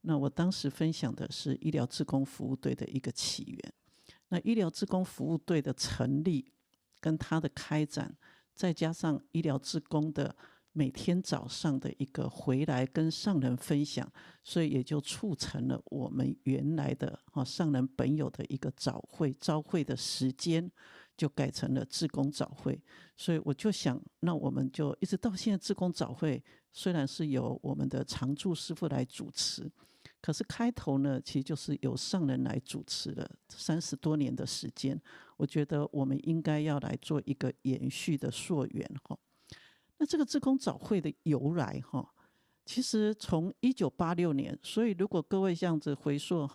那我当时分享的是医疗志工服务队的一个起源。那医疗志工服务队的成立跟它的开展，再加上医疗志工的每天早上的一个回来跟上人分享，所以也就促成了我们原来的上人本有的一个早会的时间就改成了志工早会。所以我就想，那我们就一直到现在志工早会虽然是由我们的常住师父来主持，可是开头呢其实就是由上人来主持了30多年的时间，我觉得我们应该要来做一个延续的溯源。那这个志工早会的由来其实从1986年，所以如果各位这样子回溯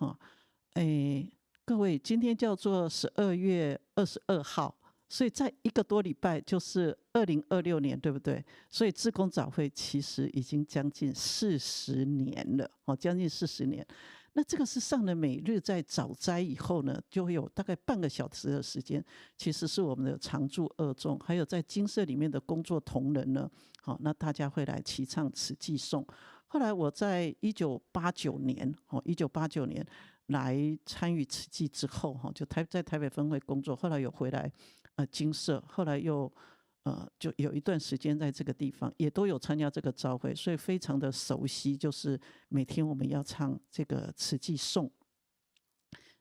各位今天叫做12月22号，所以在1个多礼拜就是2026年，对不对？所以志工早会其实已经将近40年了，将近40年。那这个是上人每日在早斋以后呢，就会有大概半个小时的时间，其实是我们的常住二众，还有在精舍里面的工作同仁呢，那大家会来齐唱慈济颂。后来我在1989年来参与慈济之后，就在台北分会工作，后来有回来精舍，后来又就有一段时间在这个地方也都有参加这个朝会，所以非常的熟悉，就是每天我们要唱这个慈济颂。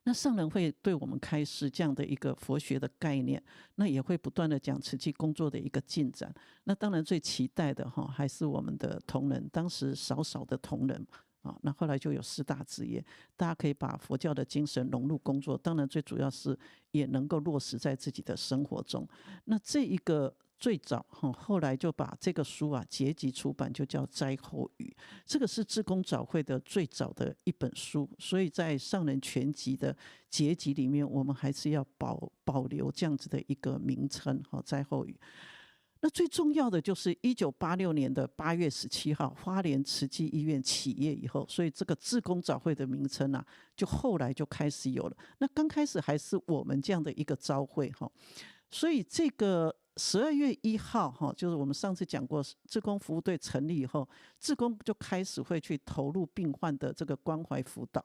那上人会对我们开示这样的一个佛学的概念，那也会不断的讲慈济工作的一个进展。那当然最期待的还是我们的同仁，当时少的同仁那后来就有4大志业，大家可以把佛教的精神融入工作，当然最主要是也能够落实在自己的生活中。那这一个最早后来就把这个书结集出版，就叫《斋后语》，这个是志工早会的最早的一本书，所以在上人全集的结集里面，我们还是要保留这样子的一个名称《斋后语》。那最重要的就是1986年的8月17号，花莲慈济医院起业以后，所以这个志工早会的名称就后来就开始有了。那刚开始还是我们这样的一个朝会所以这个12月1号就是我们上次讲过，志工服务队成立以后，志工就开始会去投入病患的这个关怀辅导。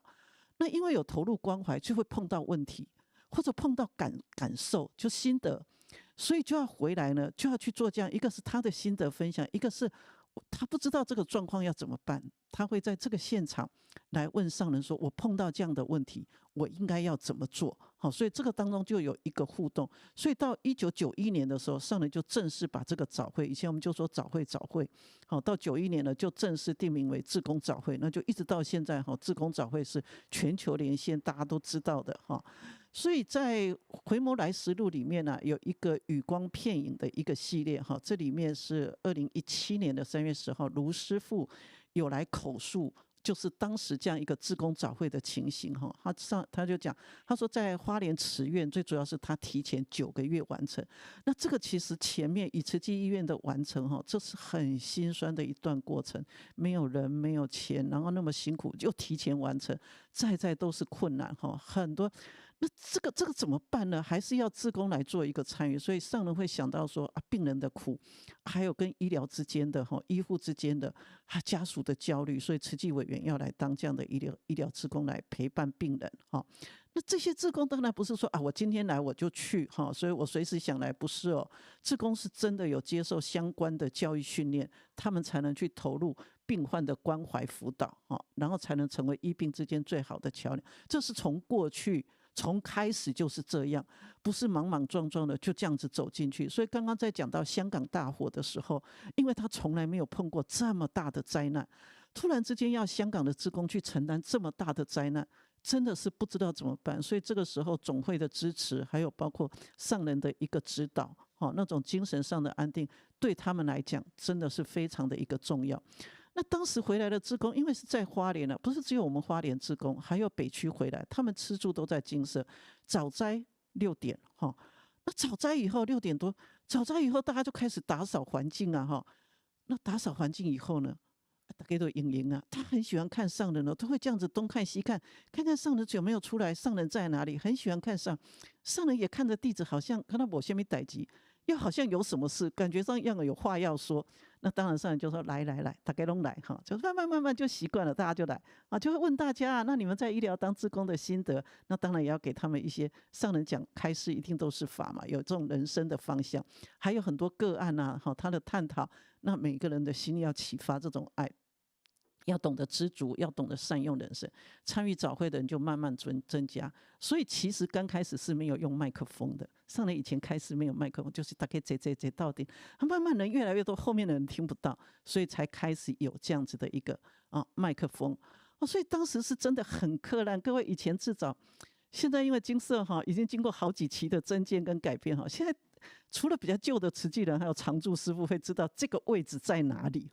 那因为有投入关怀，就会碰到问题，或者碰到感受，就心得，所以就要回来呢，就要去做这样，一个是他的心得分享，一个是他不知道这个状况要怎么办，他会在这个现场来问上人说，我碰到这样的问题，我应该要怎么做。所以这个当中就有一个互动。所以到1991年的时候，上人就正式把这个早会，以前我们就说早会到91年了就正式定名为志工早会，那就一直到现在志工早会是全球连线，大家都知道的所以在回眸来时路里面有一个雨光片影的一个系列这里面是2017年的3月10号，卢师傅有来口述，就是当时这样一个志工早会的情形他就讲，他说在花莲慈院，最主要是他提前9个月完成。那这个其实前面以慈济医院的完成这是很心酸的一段过程，没有人没有钱，然后那么辛苦就提前完成，在都是困难很多。那这个怎么办呢？还是要志工来做一个参与，所以上人会想到说病人的苦，还有跟医疗之间的医护之间的家属的焦虑，所以慈济委员要来当这样的医疗志工来陪伴病人那这些志工当然不是说我今天来我就去所以我随时想来，不是志工是真的有接受相关的教育训练，他们才能去投入病患的关怀辅导然后才能成为医病之间最好的桥梁。这是从过去从开始就是这样，不是莽莽撞撞的就这样子走进去。所以刚刚在讲到香港大火的时候，因为他从来没有碰过这么大的灾难，突然之间要香港的志工去承担这么大的灾难，真的是不知道怎么办。所以这个时候总会的支持，还有包括上人的一个指导那种精神上的安定，对他们来讲真的是非常的一个重要。那当时回来的志工，因为是在花莲不是只有我们花莲志工，还有北区回来，他们吃住都在精舍。早斋6点那早斋以后6点多，早斋以后大家就开始打扫环境那打扫环境以后呢，大家都赢他很喜欢看上人他会这样子东看西看，看看上人有没有出来，上人在哪里，很喜欢看上人也看着弟子，好像看到没什么代志，又好像有什么事，感觉上要有话要说。那当然上人就说来，大家都来哈，就慢慢就习惯了，大家就来啊，就会问大家啊，那你们在医疗当志工的心得，那当然也要给他们一些上人讲开示，一定都是法嘛，有这种人生的方向，还有很多个案啊，他的探讨，那每个人的心要启发这种爱。要懂得知足，要懂得善用人生。参与早会的人就慢慢增加，所以其实刚开始是没有用麦克风的。上来以前开始没有麦克风，就是大概这到底，慢慢人越来越多，后面的人听不到，所以才开始有这样子的一个麦克风。所以当时是真的很克难。各位以前至少，现在因为金色已经经过好几期的增建跟改变现在除了比较旧的慈济人，还有常住师父会知道这个位置在哪里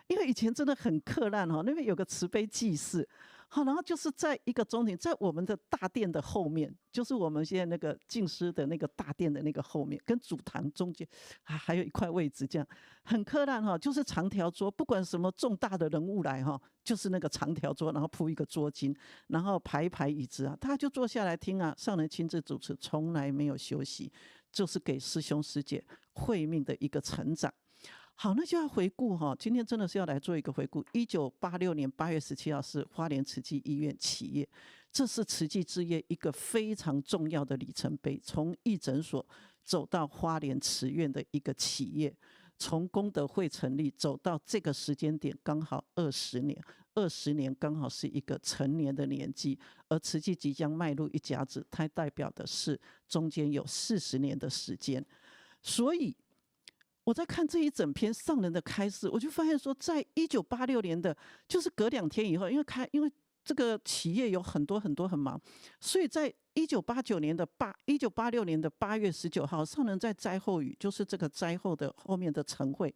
因为以前真的很克难那边有个慈悲祭祀然后就是在一个中庭，在我们的大殿的后面，就是我们现在那个净师的那个大殿的那个后面，跟主堂中间还有一块位置，这样很克难就是长条桌，不管什么重大的人物来就是那个长条桌，然后铺一个桌巾，然后排一排椅子大家就坐下来听上人亲自主持，从来没有休息，就是给师兄师姐慧命的一个成长。好，那就要回顾今天真的是要来做一个回顾。1986年8月17号是花莲慈济医院起业，这是慈济之业一个非常重要的里程碑，从义诊所走到花莲慈院的一个起业，从功德会成立走到这个时间点刚好20年，20年刚好是一个成年的年纪，而慈济即将迈入一甲子，它代表的是中间有40年的时间。所以我在看这一整篇上人的开示，我就发现说，在1986年的，就是隔2天以后，因为这个企业有很多很忙，所以在1986年的8月19号，上人在灾后语，就是这个灾后的后面的晨会，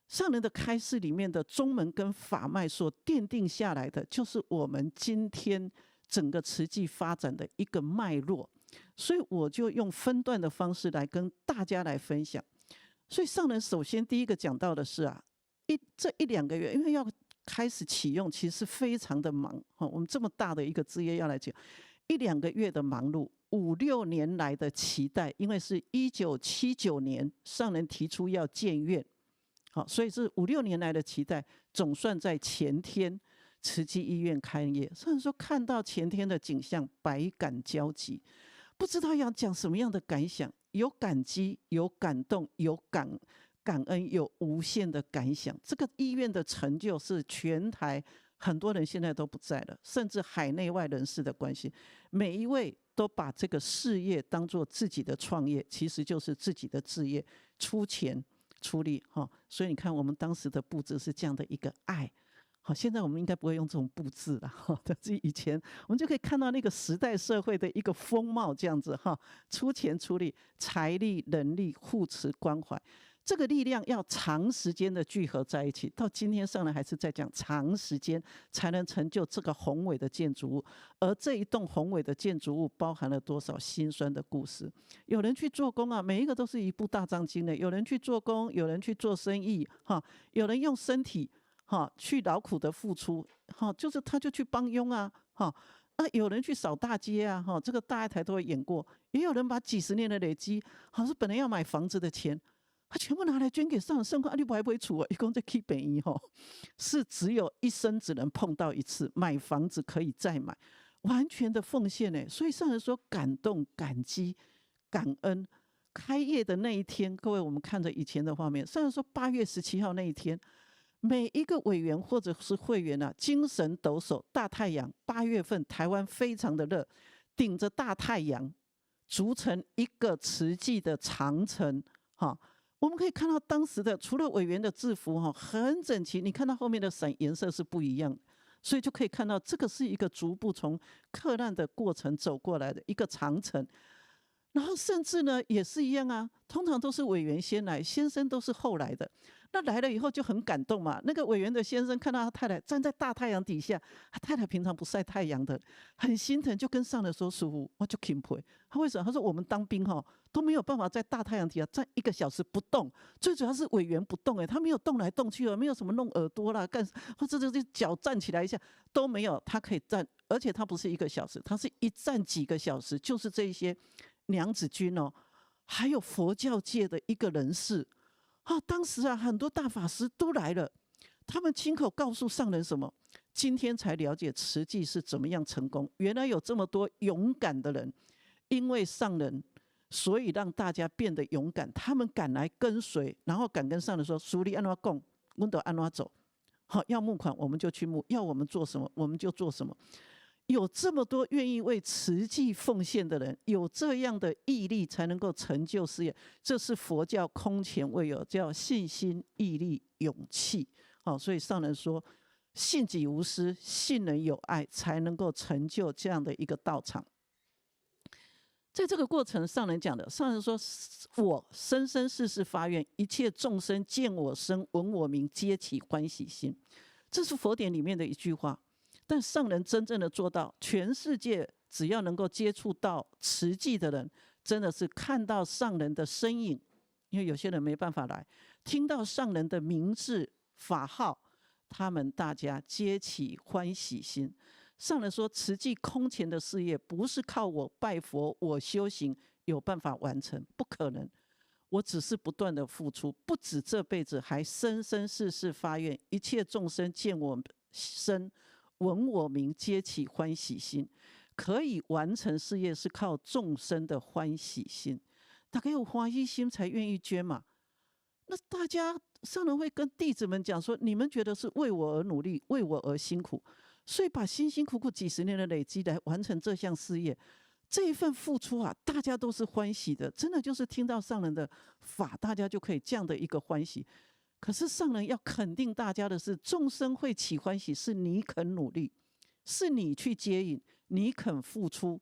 上人的开示里面的宗门跟法脉所奠定下来的，就是我们今天整个慈济发展的一个脉络，所以我就用分段的方式来跟大家来分享。所以上人首先第一个讲到的是这1-2个月，因为要开始启用，其实非常的忙我们这么大的一个事业要来讲，1-2个月的忙碌，5-6年来的期待，因为是1979年上人提出要建院，所以是5-6年来的期待，总算在前天慈济医院开业。上人说看到前天的景象，百感交集，不知道要讲什么样的感想。有感激，有感动，有感恩，有无限的感想。这个医院的成就是全台很多人现在都不在了，甚至海内外人士的关系，每一位都把这个事业当作自己的创业，其实就是自己的志业，出钱出力所以你看我们当时的布置是这样的一个爱。好，现在我们应该不会用这种布置了但是以前我们就可以看到那个时代社会的一个风貌，这样子出钱出力，财力人力护持关怀，这个力量要长时间的聚合在一起。到今天上来还是在讲长时间才能成就这个宏伟的建筑物，而这一栋宏伟的建筑物包含了多少辛酸的故事。有人去做工每一个都是一部大藏经的，有人去做工，有人去做生意有人用身体去劳苦的付出就是他就去帮佣有人去扫大街这个大爱台都会演过，也有人把几十年的累积是本来要买房子的钱，他全部拿来捐给上人，圣光你不还不会处一共在 keep 本一是只有一生只能碰到一次，买房子可以再买，完全的奉献所以上人说感动、感激、感恩。开业的那一天，各位我们看着以前的画面，上人说8月17号那一天，每一个委员或者是会员精神抖擞，大太阳，8月份台湾非常的热，顶着大太阳筑成一个慈济的长城我们可以看到当时的除了委员的制服很整齐，你看到后面的伞颜色是不一样的，所以就可以看到这个是一个逐步从克难的过程走过来的一个长城。然后甚至呢也是一样通常都是委员先来，先生都是后来的。那来了以后就很感动嘛，那个委员的先生看到他太太站在大太阳底下，他太太平常不晒太阳的，很心疼，就跟上人说师父我就钦佩他。为什么？他说我们当兵都没有办法在大太阳底下站1个小时不动，最主要是委员不动他没有动来动去没有什么弄耳朵啦干，或者这脚站起来一下都没有，他可以站，而且他不是1个小时，他是一站几个小时，就是这些娘子军还有佛教界的一个人士当时很多大法师都来了，他们亲口告诉上人什么？今天才了解慈济是怎么样成功，原来有这么多勇敢的人，因为上人，所以让大家变得勇敢，他们敢来跟随，然后敢跟上人说：“苏利安怎讲，我就安怎走。”要募款我们就去募，要我们做什么我们就做什么。有这么多愿意为慈济奉献的人，有这样的毅力，才能够成就事业。这是佛教空前未有，叫信心、毅力、勇气。所以上人说，信己无私，信人有爱，才能够成就这样的一个道场。在这个过程，上人讲的，上人说：“我生生世世发愿，一切众生见我身、闻我名，皆起欢喜心。”这是佛典里面的一句话。但上人真正的做到，全世界只要能够接触到慈济的人，真的是看到上人的身影，因为有些人没办法来，听到上人的名字法号，他们大家皆起欢喜心。上人说，慈济空前的事业，不是靠我拜佛、我修行有办法完成，不可能。我只是不断的付出，不止这辈子，还生生世世发愿，一切众生见我身、闻我名，皆起欢喜心。可以完成事业，是靠众生的欢喜心。大家有欢喜心才愿意捐嘛。那大家上人会跟弟子们讲说：你们觉得是为我而努力，为我而辛苦，所以把辛辛苦苦几十年的累积来完成这项事业，这一份付出大家都是欢喜的。真的就是听到上人的法，大家就可以这样的一个欢喜。可是上人要肯定大家的是，众生会起欢喜，是你肯努力，是你去接引，你肯付出。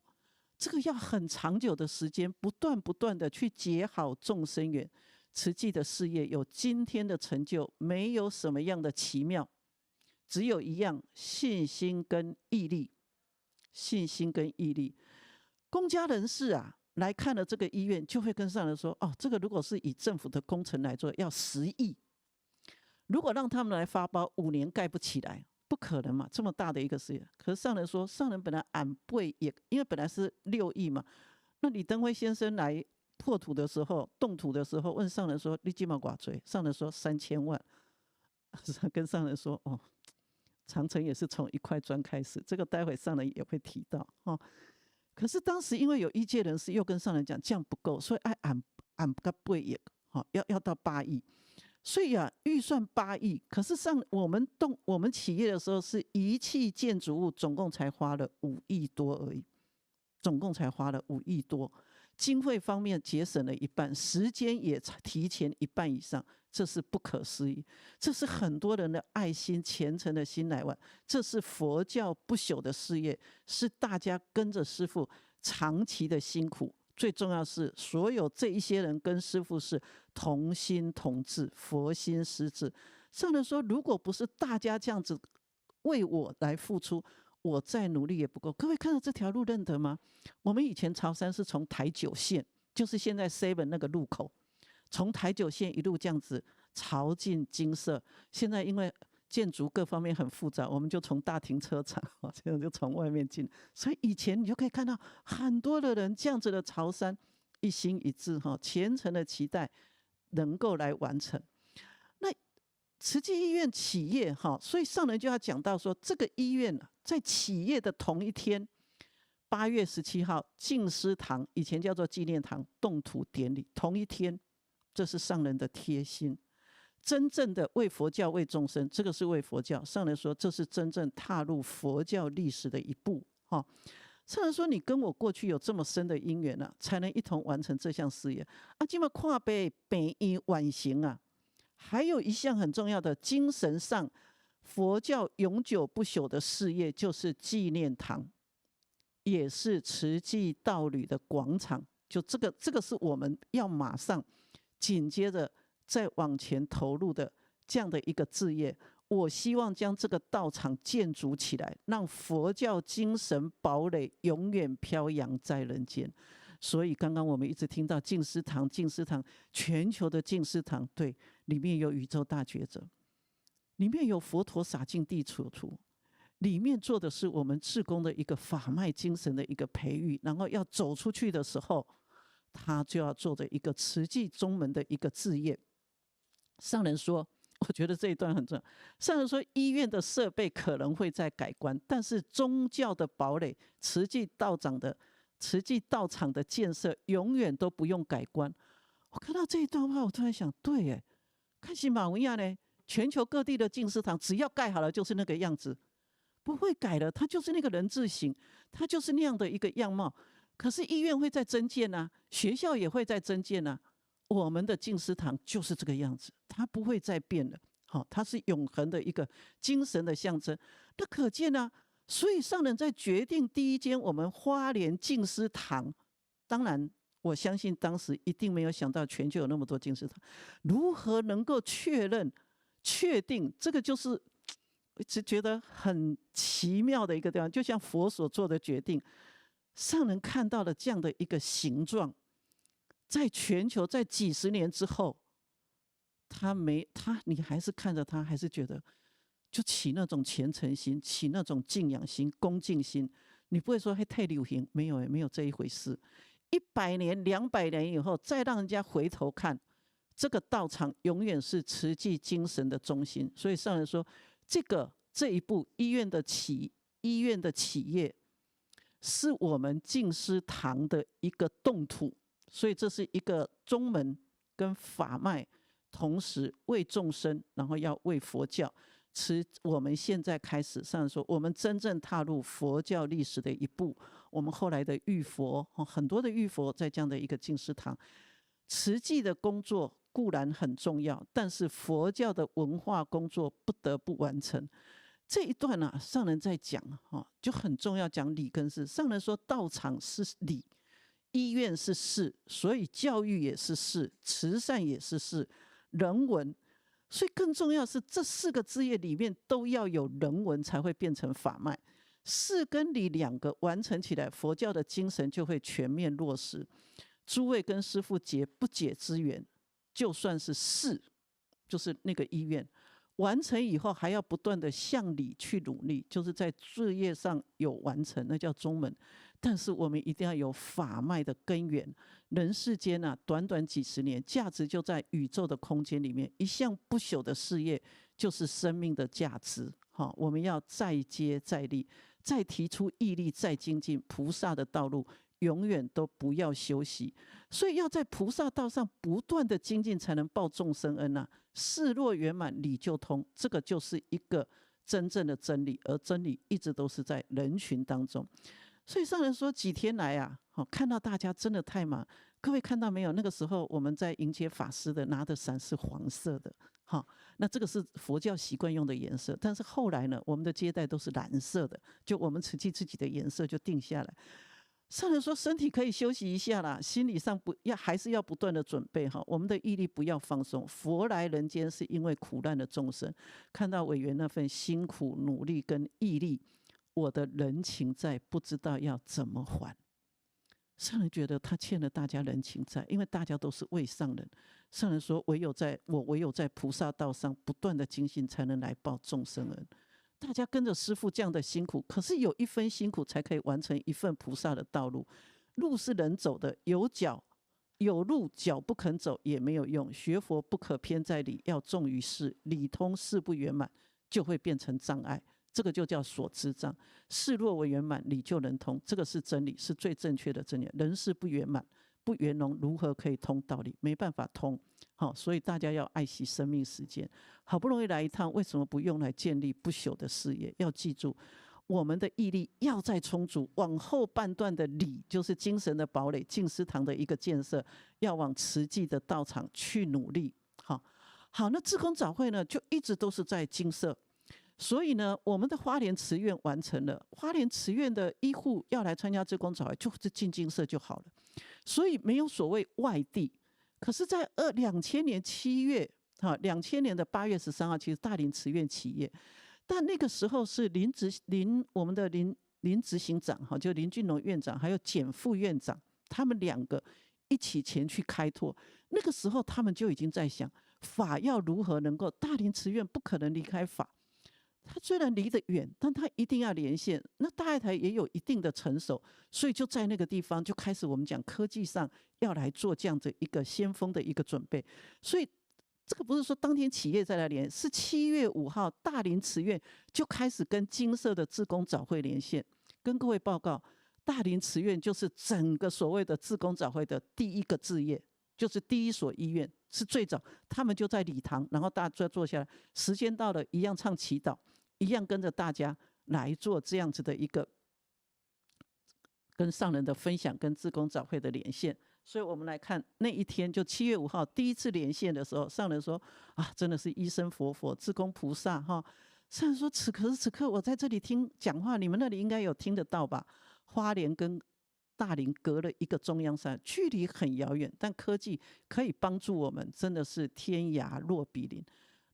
这个要很长久的时间，不断的去结好众生缘。慈济的事业有今天的成就，没有什么样的奇妙，只有一样，信心跟毅力。信心跟毅力。公家人士来看了这个医院，就会跟上人说：这个如果是以政府的工程来做，要10亿。如果让他们来发包，5年盖不起来，不可能嘛，这么大的一个事业。可是上人说，上人本来按背也，因为本来是6亿嘛。那李登辉先生来破土的时候、动土的时候，问上人说：“你几毛寡追？”上人说：“3000万。”跟上人说：“长城也是从1块砖开始，这个待会上人也会提到可是当时因为有医界人士又跟上人讲这样不够，所以按个背也要到8亿。所以预算8亿，可是我们企业的时候是仪器建筑物，总共才花了5亿多而已，总共才花了5亿多。经费方面节省了一半，时间也提前一半以上，这是不可思议。这是很多人的爱心、虔诚的心来玩，这是佛教不朽的事业，是大家跟着师父长期的辛苦。最重要是，所有这一些人跟师父是同心同志，佛心师志。上人说，如果不是大家这样子为我来付出，我再努力也不够。各位看到这条路认得吗？我们以前潮山是从台9线，就是现在 7 那个路口，从台9线一路这样子朝进精舍。现在因为建筑各方面很复杂，我们就从大停车场，现在就从外面进。所以以前你就可以看到很多的人这样子的朝山，一心一志，虔诚的期待能够来完成。那慈济医院企业所以上人就要讲到说，这个医院在企业的同一天，8月17号净思堂，以前叫做纪念堂，动土典礼同一天，这是上人的贴心。真正的为佛教为众生，这个是为佛教。上人说，这是真正踏入佛教历史的一步。上人说，你跟我过去有这么深的因缘才能一同完成这项事业。今嘛看被病医晚行还有一项很重要的精神上佛教永久不朽的事业，就是纪念堂，也是慈济道侣的广场。就这个是我们要马上紧接着再往前投入的这样的一个志业。我希望将这个道场建筑起来，让佛教精神堡垒永远飘扬在人间。所以刚刚我们一直听到净思堂，净思堂，全球的净思堂，对，里面有宇宙大觉者，里面有佛陀洒净地处处，里面做的是我们志工的一个法脉精神的一个培育。然后要走出去的时候，他就要做着一个慈济宗门的一个志业。上人说，我觉得这一段很重要。上人说，医院的设备可能会在改观，但是宗教的堡垒，慈济道场的建设，永远都不用改观。我看到这一段话，我突然想，对耶，看西马文亚呢，全球各地的净思堂，只要盖好了就是那个样子，不会改的，它就是那个人字形，它就是那样的一个样貌。可是医院会在增建啊，学校也会在增建啊，我们的净思堂就是这个样子，它不会再变了。好，它是永恒的一个精神的象征。那可见呢，所以上人在决定第一间我们花莲净思堂，当然我相信当时一定没有想到全球有那么多净思堂，如何能够确定这个就是一直觉得很奇妙的一个地方，就像佛所做的决定，上人看到了这样的一个形状，在全球在几十年之后，你还是看着他，还是觉得就起那种虔诚心，起那种敬仰心、恭敬心。你不会说还太流行，没有没有这一回事。100年、200年以后，再让人家回头看，这个道场永远是慈济精神的中心。所以上人说，这一步医院的企业，是我们净思堂的一个动土。所以这是一个宗门跟法脉，同时为众生，然后要为佛教。我们现在开始上说，我们真正踏入佛教历史的一步。我们后来的浴佛，很多的浴佛在这样的一个净思堂，慈济的工作固然很重要，但是佛教的文化工作不得不完成。这一段啊，上人在讲就很重要，讲理跟事。上人说，道场是理，医院是事，所以教育也是事，慈善也是事，人文。所以更重要是这4个志业里面都要有人文，才会变成法脉。事跟理2个完成起来，佛教的精神就会全面落实。诸位跟师父结不解之缘，就算是事，就是那个医院完成以后，还要不断的向理去努力，就是在志业上有完成，那叫宗门。但是我们一定要有法脉的根源。人世间啊，短短几十年，价值就在宇宙的空间里面。一项不朽的事业，就是生命的价值。我们要再接再厉，再提出毅力，再精进。菩萨的道路永远都不要休息，所以要在菩萨道上不断的精进，才能报众生恩啊。事若圆满，理就通，这个就是一个真正的真理，而真理一直都是在人群当中。所以上人说，几天来啊，看到大家真的太忙。各位看到没有？那个时候我们在迎接法师的拿的伞是黄色的，那这个是佛教习惯用的颜色。但是后来呢，我们的接待都是蓝色的，就我们慈济自己的颜色就定下来。上人说，身体可以休息一下啦，心理上还是要不断的准备我们的毅力不要放松。佛来人间是因为苦难的众生，看到委员那份辛苦努力跟毅力，我的人情债不知道要怎么还。上人觉得他欠了大家人情债，因为大家都是为上人。上人说，唯有在菩萨道上不断的精进，才能来报众生恩。大家跟着师父这样的辛苦，可是有一分辛苦才可以完成一份菩萨的道路。路是人走的，有路脚不肯走也没有用。学佛不可偏在理，要重于事。理通事不圆满，就会变成障碍。这个就叫所知障。事若为圆满，理就能通。这个是真理，是最正确的真理。人事不圆满、不圆融，如何可以通道理？没办法通。所以大家要爱惜生命时间。好不容易来一趟，为什么不用来建立不朽的事业？要记住，我们的毅力要再充足。往后半段的理，就是精神的堡垒，净思堂的一个建设，要往慈济的道场去努力。好，那志工早会呢，就一直都是在精舍。所以呢，我们的花莲慈院完成了。花莲慈院的医护要来参加志工早会，就是进精舍就好了。所以没有所谓外地。可是在2000年7月，2000年的8月13号，其实大林慈院起业，但那个时候是我们的林执行长就林俊龙院长，还有简副院长，他们2个一起前去开拓。那个时候他们就已经在想，法要如何能够，大林慈院不可能离开法。它虽然离得远，但它一定要连线。那大爱台也有一定的成熟，所以就在那个地方就开始我们讲科技上要来做这样的一个先锋的一个准备。所以这个不是说当天企业再来连，是7月5号大林慈院就开始跟金色的志工早会连线。跟各位报告，大林慈院就是整个所谓的志工早会的第一个志业，就是第一所医院，是最早，他们就在礼堂，然后大家坐下来，时间到了，一样唱祈祷，一样跟着大家来做这样子的一个跟上人的分享，跟志工早会的连线。所以我们来看那一天，就7月5号第一次连线的时候，上人说啊，真的是医生佛佛，志工菩萨哈。上人说，此刻我在这里听讲话，你们那里应该有听得到吧？花莲跟大林隔了一个中央山，距离很遥远，但科技可以帮助我们，真的是天涯若比邻。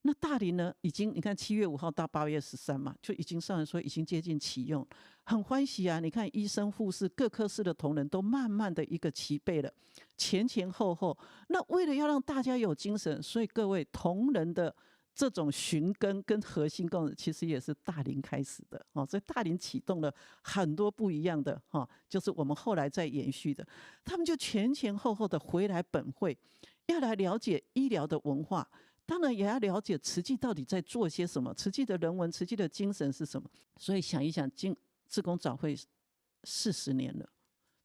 那大林呢，已经你看7月5号到8月13嘛，就已经上来说已经接近启用，很欢喜啊！你看医生、护士、各科室的同仁都慢慢的一个齐备了，前后。那为了要让大家有精神，所以各位同仁的这种寻根跟核心功能，其实也是大林开始的哦，所以大林启动了很多不一样的哈，就是我们后来在延续的，他们就前后的回来本会，要来了解医疗的文化。当然也要了解慈济到底在做些什么，慈济的人文、慈济的精神是什么。所以想一想，志工早会40年了，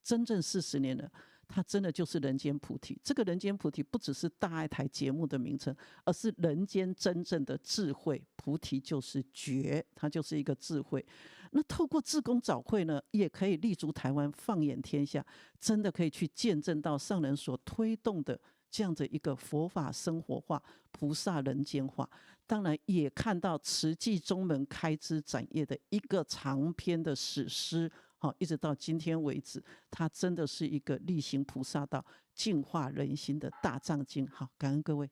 真正40年了，它真的就是人间菩提。这个人间菩提不只是大爱台节目的名称，而是人间真正的智慧。菩提就是觉，它就是一个智慧。那透过志工早会呢，也可以立足台湾，放眼天下，真的可以去见证到上人所推动的这样的一个佛法生活化、菩萨人间化。当然也看到慈济中门开枝展叶的一个长篇的史诗，一直到今天为止，它真的是一个力行菩萨道、净化人心的大藏经。好，感恩各位。